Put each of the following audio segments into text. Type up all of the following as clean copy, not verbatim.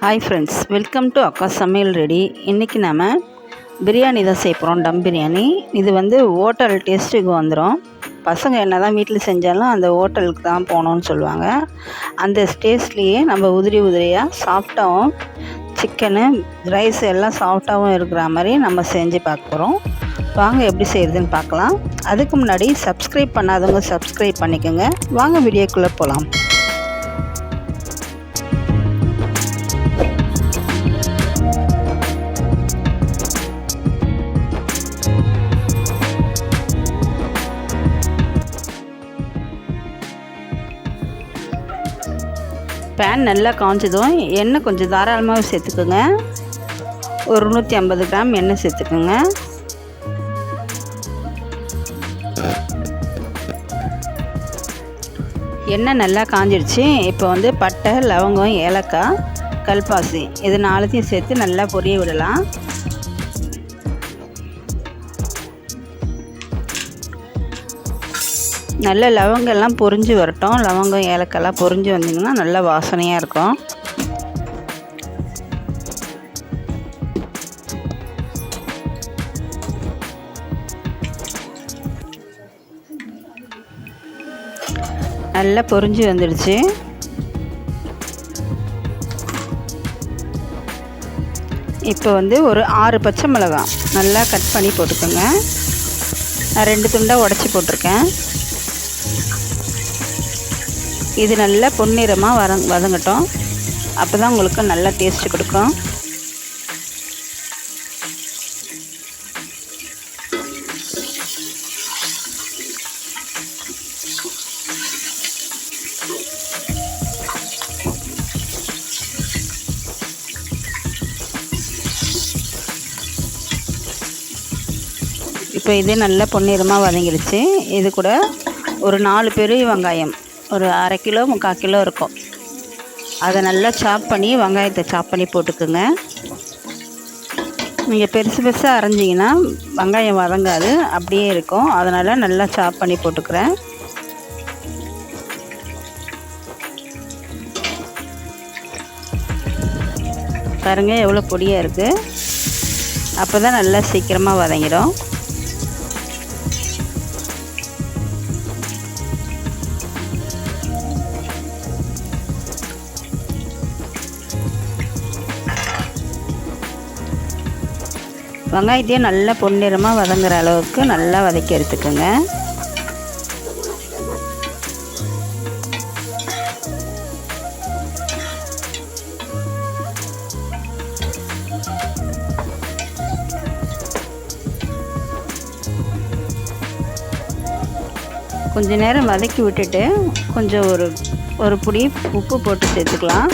Hi friends, welcome to அக்கா சமையல் ready. இன்றைக்கி நம்ம பிரியாணி தான் செய்ய போகிறோம். டம் பிரியாணி. இது வந்து ஹோட்டல் டேஸ்ட்டுக்கு வந்துடும். பசங்க என்ன தான் வீட்டில் செஞ்சாலும் அந்த ஹோட்டலுக்கு தான் போகணுன்னு சொல்லுவாங்க. அந்த டேஸ்ட்லேயே நம்ம உதிரி உதிரியாக சாஃப்டாகவும் சிக்கனு ரைஸ் எல்லாம் சாஃப்டாகவும் இருக்கிற மாதிரி நம்ம செஞ்சு பார்க்க போகிறோம். வாங்க எப்படி செய்கிறதுன்னு பார்க்கலாம். அதுக்கு முன்னாடி சப்ஸ்கிரைப் பண்ணாதவங்க சப்ஸ்கிரைப் பண்ணிக்கோங்க. வாங்க வீடியோக்குள்ளே போகலாம். பேன் நல்லா காய்ச்சதும் எண்ணெய் கொஞ்சம் தாராளமாக சேர்த்துக்குங்க. ஒரு 150 கிராம் எண்ணெய் சேர்த்துக்குங்க. எண்ணெய் நல்லா காஞ்சிடுச்சு. இப்போ வந்து பட்டை, லவங்கம், ஏலக்காய், கல்பாசி இது 4த்தையும் சேர்த்து நல்லா பொரிய விடலாம். நல்ல லவங்கெல்லாம் பொரிஞ்சு வரட்டும். லவங்கம், ஏலக்காய்லாம் பொரிஞ்சு வந்திங்கன்னா நல்லா வாசனையாக இருக்கும். நல்லா பொரிஞ்சு வந்துடுச்சு. இப்போ வந்து ஒரு 6 பச்சை மிளகாய் நல்லா கட் பண்ணி போட்டுக்கோங்க. நான் 2 துண்டாக உடச்சி போட்டிருக்கேன். இது நல்லா பொன்னிறமாக வதங்கட்டும். அப்போ தான் உங்களுக்கு நல்லா டேஸ்ட்டு கொடுக்கும். இப்போ இது நல்லா பொன்னிறமாக வதங்கிடுச்சு. இது கூட ஒரு 4 பெரிய வெங்காயம், ஒரு 1/2 கிலோ 3/4 கிலோ இருக்கும். அதை நல்லா சாப் பண்ணி வெங்காயத்தை சாப் பண்ணி போட்டுக்குங்க. நீங்கள் பெருசு பெருசாக அரைஞ்சிங்கன்னா வெங்காயம் வதங்காது, அப்படியே இருக்கும். அதனால் நல்லா சாப் பண்ணி போட்டுக்கிறேன். பாருங்கள் எவ்வளோ பொடியாக இருக்குது. அப்போ தான் நல்லா சீக்கிரமாக வதங்கிடும். வெங்காயத்தையும் நல்லா பொன்னிறமாக வதங்குற அளவுக்கு நல்லா வதக்கி எடுத்துக்கோங்க. கொஞ்ச நேரம் வதக்கி விட்டுட்டு கொஞ்சம் ஒரு பிடி உப்பு போட்டு சேர்த்துக்கலாம்.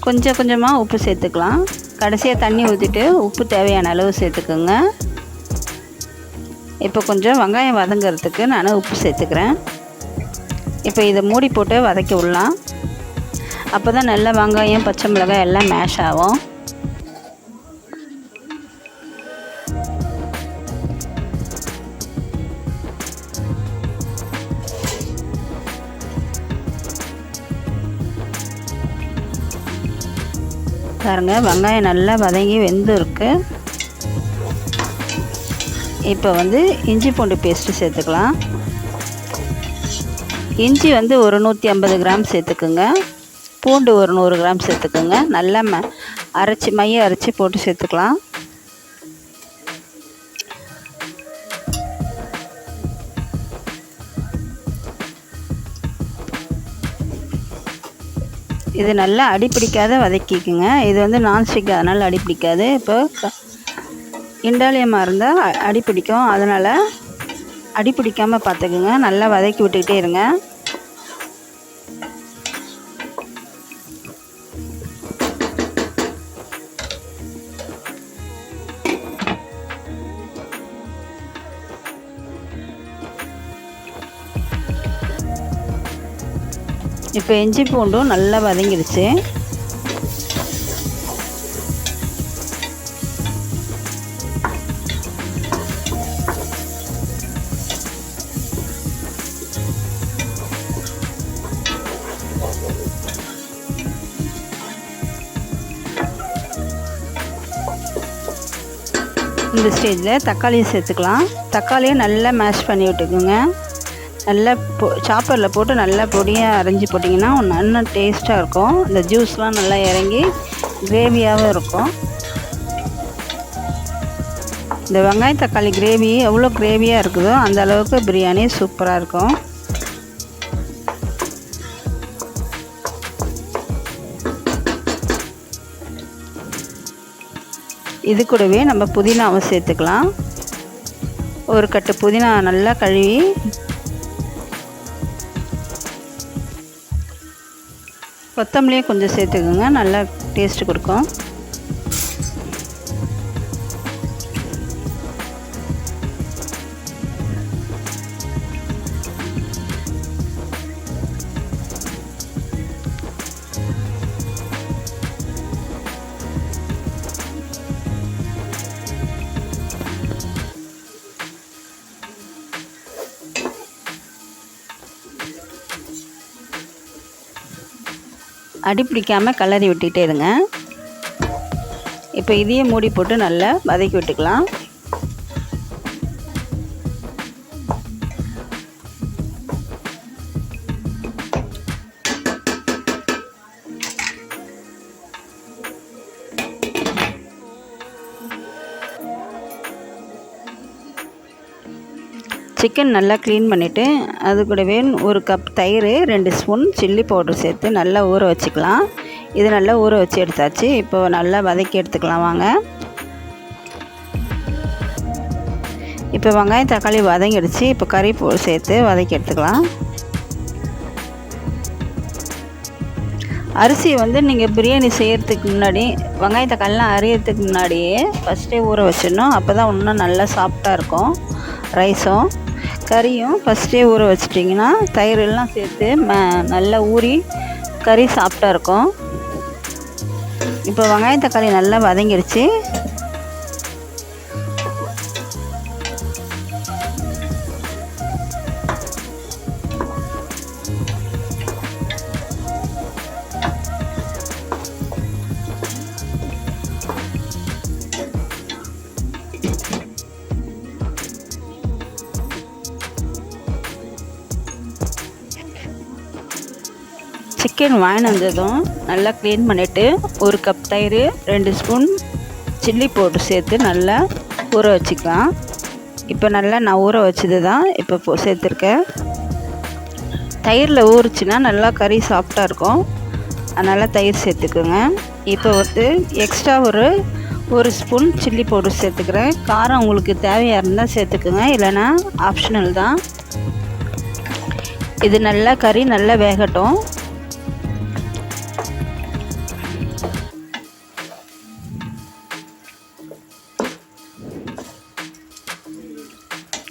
கொஞ்சம் கொஞ்சமாக உப்பு சேர்த்துக்கலாம். கடைசியாக தண்ணி ஊற்றிட்டு உப்பு தேவையான அளவு சேர்த்துக்குங்க. இப்போ கொஞ்சம் வெங்காயம் வதங்கிறதுக்கு நான் உப்பு சேர்த்துக்கிறேன். இப்போ இதை மூடி போட்டு வதக்கி விடலாம். அப்போ தான் நல்லா வெங்காயம், பச்சை மிளகாய் எல்லாம் மேஷ் ஆகும். பாருங்க வெங்காயம் நல்லா வதங்கி வெந்திருக்கு. இப்போ வந்து இஞ்சி பூண்டு பேஸ்ட்டு சேர்த்துக்கலாம். இஞ்சி வந்து ஒரு 150 கிராம் சேர்த்துக்குங்க. பூண்டு ஒரு 100 கிராம் சேர்த்துக்குங்க. நல்லா மைய அரைச்சி போட்டு சேர்த்துக்கலாம். இது நல்லா அடிப்பிடிக்காத வதக்கிக்குங்க. இது வந்து நான்ஸ்டிக், அதனால் அடிப்பிடிக்காது. இப்போ இண்டாலியமாக இருந்தால் அடிப்பிடிக்கும். அதனால் அடிப்பிடிக்காமல் பார்த்துக்குங்க. நல்லா வதக்கி விட்டுக்கிட்டே இருங்க. இப்போ இஞ்சி பூண்டும் நல்லா வதங்கிடுச்சு. இந்த ஸ்டேஜில் தக்காளியை சேர்த்துக்கலாம். தக்காளியை நல்லா மேஷ் பண்ணி விட்டுக்குங்க. நல்லா சாப்பரில் போட்டு நல்லா பொடியாக அரைஞ்சி போட்டிங்கன்னா இன்னும் டேஸ்ட்டாக இருக்கும். இந்த ஜூஸ்லாம் நல்லா இறங்கி கிரேவியாகவும் இருக்கும். இந்த வெங்காயம் தக்காளி கிரேவி எவ்வளோ கிரேவியாக இருக்குதோ அந்த அளவுக்கு பிரியாணி சூப்பராக இருக்கும். இது கூடவே நம்ம புதினாவை சேர்த்துக்கலாம். ஒரு கட்டு புதினா நல்லா கழுவி கொத்தமல்லியே கொஞ்சம் சேர்த்துக்குங்க, நல்லா டேஸ்ட்டு கொடுக்கும். அடி பிடிக்காமல் கிளறி விட்டுகிட்டே இருங்க. இப்போ இதையே மூடி போட்டு நல்லா வதக்கி விட்டுக்கலாம். சிக்கன் நல்லா க்ளீன் பண்ணிவிட்டு அது கூடவே ஒரு கப் தயிர், 2 ஸ்பூன் சில்லி பவுடர் சேர்த்து நல்லா ஊற வச்சுக்கலாம். இது நல்லா ஊற வச்சு எடுத்தாச்சு. இப்போ நல்லா வதக்கி எடுத்துக்கலாம் வாங்க. இப்போ வெங்காயம் தக்காளி வதங்கிடுச்சு. இப்போ கறி சேர்த்து வதக்கி எடுத்துக்கலாம். அரிசி நீங்கள் பிரியாணி செய்கிறதுக்கு முன்னாடி வெங்காயம் தக்காளிலாம் அரியறதுக்கு முன்னாடியே ஃபஸ்ட்டே ஊற வச்சிடணும். அப்போ தான் இன்னும் நல்லா சாஃப்டாக இருக்கும். ரைஸும் கறியும் ஃபஸ்ட்டே ஊற வச்சிட்டிங்கன்னா தயிரெல்லாம் சேர்த்து நல்லா ஊறி கறி சாஃப்டாக இருக்கும். இப்போ வெங்காயம் தக்காளி நல்லா வதங்கிடுச்சு. சிக்கன் வாங்கிட்டு வந்ததும் நல்லா க்ளீன் பண்ணிவிட்டு ஒரு கப் தயிர், 2 ஸ்பூன் சில்லி பவுடர் சேர்த்து நல்லா ஊற வச்சுக்கலாம். இப்போ நல்லா நான் ஊற வச்சது தான் இப்போ சேர்த்துருக்கேன். தயிரில் ஊறிச்சின்னா நல்லா கறி சாஃப்டாக இருக்கும். அதனால் தயிர் சேர்த்துக்குங்க. இப்போ எக்ஸ்ட்ரா ஒரு ஸ்பூன் சில்லி பவுடர் சேர்த்துக்கிறேன். காரம் உங்களுக்கு தேவையாக இருந்தால் சேர்த்துக்குங்க, இல்லைன்னா ஆப்ஷனல் தான். இது நல்லா கறி நல்லா வேகட்டும்.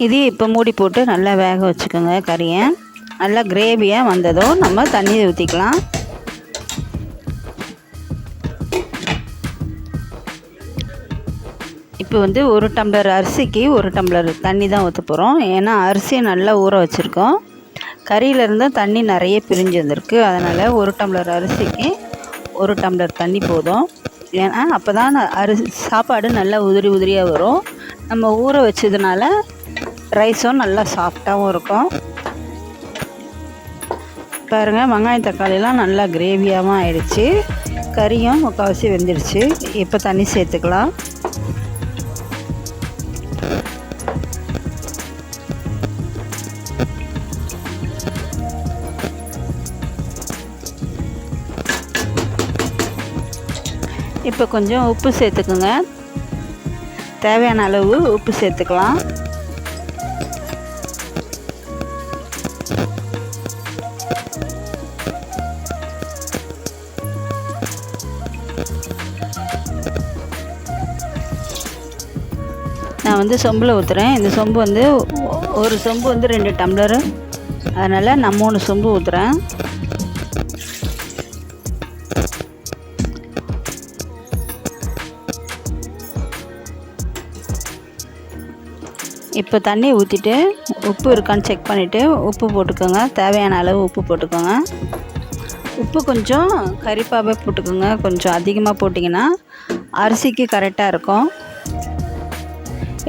இது இப்போ மூடி போட்டு நல்லா வேக வச்சுக்கோங்க. கறியை நல்லா கிரேவியாக வந்ததும் நம்ம தண்ணி ஊற்றிக்கலாம். இப்போ 1 டம்ளர் அரிசிக்கு 1 டம்ளர் தண்ணி தான் ஊற்ற போகிறோம். ஏன்னா அரிசியை நல்லா ஊற வச்சுருக்கோம். கறியிலேருந்து தண்ணி நிறைய பிரிஞ்சு வந்திருக்கு. அதனால் 1 டம்ளர் அரிசிக்கு 1 டம்ளர் தண்ணி போதும். ஏன்னா அப்போ தான் சாப்பாடு நல்லா உதிரி உதிரியாக வரும். நம்ம ஊற வச்சதுனால ரைஸும் நல்லா சாஃப்டாகவும் இருக்கும். பாருங்கள், வெங்காயம் தக்காளிலாம் நல்லா கிரேவியாகவும் ஆயிடுச்சு. கறியும் முக்கால்வாசி வெந்துடுச்சு. இப்போ தண்ணி சேர்த்துக்கலாம். இப்போ கொஞ்சம் உப்பு சேர்த்துக்குங்க. தேவையான அளவு உப்பு சேர்த்துக்கலாம். நான் சொம்பில் ஊற்றுறேன். இந்த சொம்பு ஒரு சொம்பு 2 டம்ளரு, அதனால் நான் 3 சொம்பு ஊற்றுறேன். இப்போ தண்ணி ஊற்றிட்டு உப்பு இருக்கான்னு செக் பண்ணிவிட்டு உப்பு போட்டுக்கோங்க. தேவையான அளவு உப்பு போட்டுக்கோங்க. உப்பு கொஞ்சம் கரிப்பாகவே போட்டுக்கோங்க. கொஞ்சம் அதிகமாக போட்டிங்கன்னா அரிசிக்கு கரெக்டாக இருக்கும்.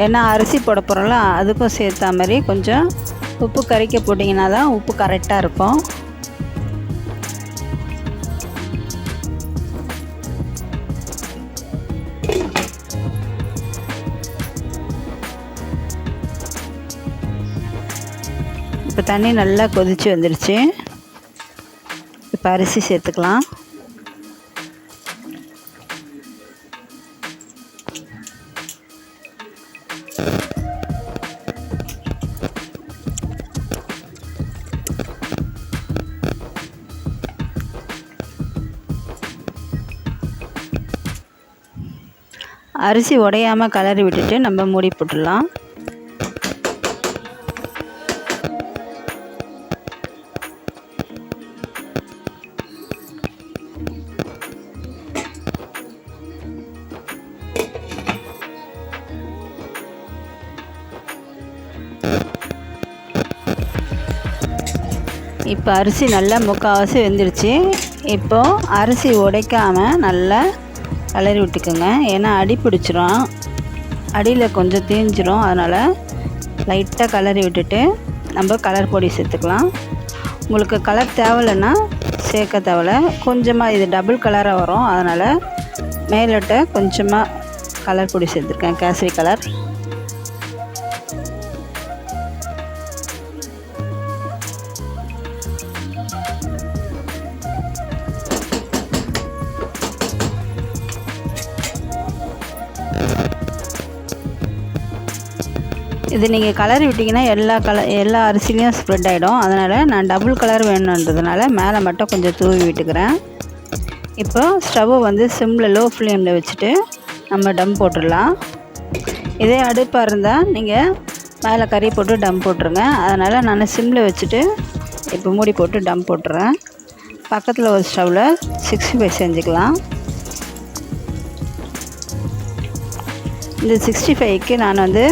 ஏன்னா அரிசி போட போகிறோம்ல, அதுக்கும் சேர்த்தா மாதிரி கொஞ்சம் உப்பு கறிக்க போட்டிங்கன்னா தான் உப்பு கரெக்டாக இருக்கும். இப்போ தண்ணி நல்லா கொதித்து வந்துடுச்சு. இப்போ அரிசி சேர்த்துக்கலாம். அரிசி உடையாமல் கலரி விட்டுட்டு நம்ம மூடி போட்டுடலாம். இப்போ அரிசி நல்லா முக்கால்வாசி வெந்துடுச்சு. இப்போது அரிசி உடைக்காமல் நல்லா கலரி விட்டுக்குங்க. ஏன்னா அடி பிடிச்சிரும், அடியில் கொஞ்சம் தீஞ்சிரும். அதனால் லைட்டாக கலரி விட்டுட்டு நம்ம கலர் பொடி சேர்த்துக்கலாம். உங்களுக்கு கலர் தேவையில்லைன்னா சேர்க்க தேவையில்ல. கொஞ்சமாக இது டபுள் கலராக வரும், அதனால் மேலிட்ட கொஞ்சமாக கலர் பொடி சேர்த்துருக்கேன், கேசரி கலர். இது நீங்கள் கலர் விட்டிங்கன்னா எல்லா அரிசிலையும் ஸ்ப்ரெட் ஆகிடும். அதனால் நான் டபுள் கலர் வேணுன்றதுனால மேலே மட்டும் கொஞ்சம் தூவி விட்டுக்கிறேன். இப்போ ஸ்டவ்வை வந்து சிம்மில் லோ ஃப்ளேமில் வச்சுட்டு நம்ம டம் போட்டுடலாம். இதே அடுப்பாக இருந்தால் நீங்கள் மேலே கறி போட்டு டம் போட்டுருங்க. அதனால் நான் சிம்மில் வச்சுட்டு இப்போ மூடி போட்டு டம் போட்டுறேன். பக்கத்தில் ஒரு ஸ்டவ்வில் 65 செஞ்சுக்கலாம். இந்த 65க்கு நான் வந்து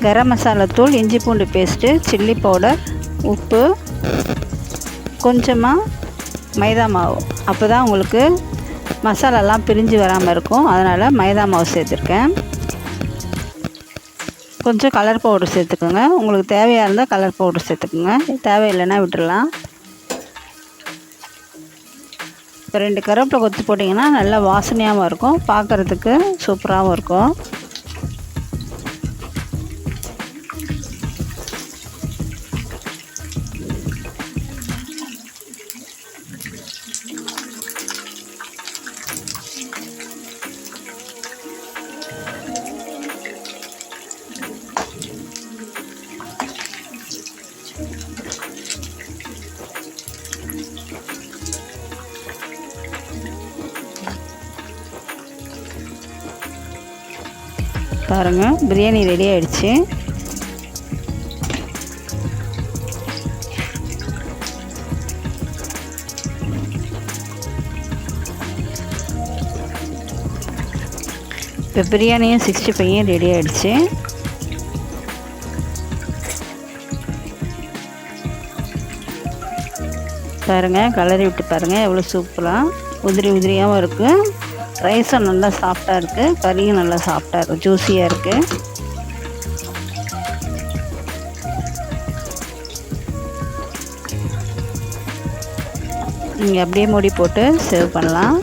கரம் மசாலா தூள், இஞ்சி பூண்டு பேஸ்ட்டு, சில்லி பவுடர், உப்பு, கொஞ்சமாக மைதா மாவு. அப்போ தான் உங்களுக்கு மசாலாலாம் பிரிஞ்சு வராமல் இருக்கும். அதனால் மைதா மாவு சேர்த்துருக்கேன். கொஞ்சம் கலர் பவுடர் சேர்த்துக்கோங்க. உங்களுக்கு தேவையாக இருந்தால் கலர் பவுடர் சேர்த்துக்கோங்க, தேவையில்லைன்னா விட்டுடலாம். இப்போ 2 கருவேப்பிலை கொத்து போட்டிங்கன்னா நல்லா வாசனையாகவும் இருக்கும், பார்க்குறதுக்கு சூப்பராகவும் இருக்கும். பாருங்கள், பிரியாணி ரெடி ஆகிடுச்சு. இப்போ பிரியாணியும் 65யும் ரெடி ஆகிடுச்சு. பாருங்கள், கலரி விட்டு பாருங்கள் எவ்வளோ சூப்பராக உதிரி உதிரியாகவும் இருக்குது. ரைஸும் நல்லா சாஃப்டாக இருக்குது, கறியும் நல்லா சாஃப்டாக இருக்குது, ஜூஸியாக இருக்குது. நீங்கள் அப்படியே மூடி போட்டு சர்வ் பண்ணலாம்.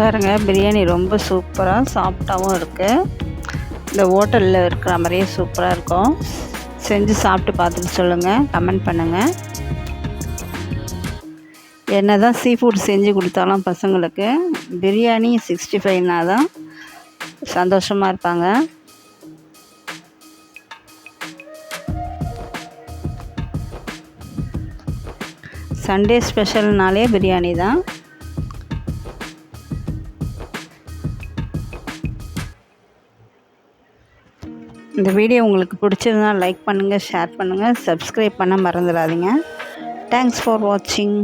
பாருங்கள், பிரியாணி ரொம்ப சூப்பராக சாஃப்டாகவும் இருக்குது. இந்த ஹோட்டலில் இருக்கிற மாதிரியே சூப்பராக இருக்கும். செஞ்சு சாப்பிட்டு பார்த்துட்டு சொல்லுங்கள், கமெண்ட் பண்ணுங்கள். என்ன தான் சீ ஃபுட் செஞ்சு கொடுத்தாலும் பசங்களுக்கு பிரியாணி 65னா தான் சந்தோஷமாக இருப்பாங்க. சண்டே ஸ்பெஷல்னாலே பிரியாணி தான். இந்த வீடியோ உங்களுக்கு பிடிச்சிருந்தா லைக் பண்ணுங்கள், ஷேர் பண்ணுங்கள், சப்ஸ்கிரைப் பண்ண மறந்துடாதீங்க. தேங்க்ஸ் ஃபார் வாட்சிங்.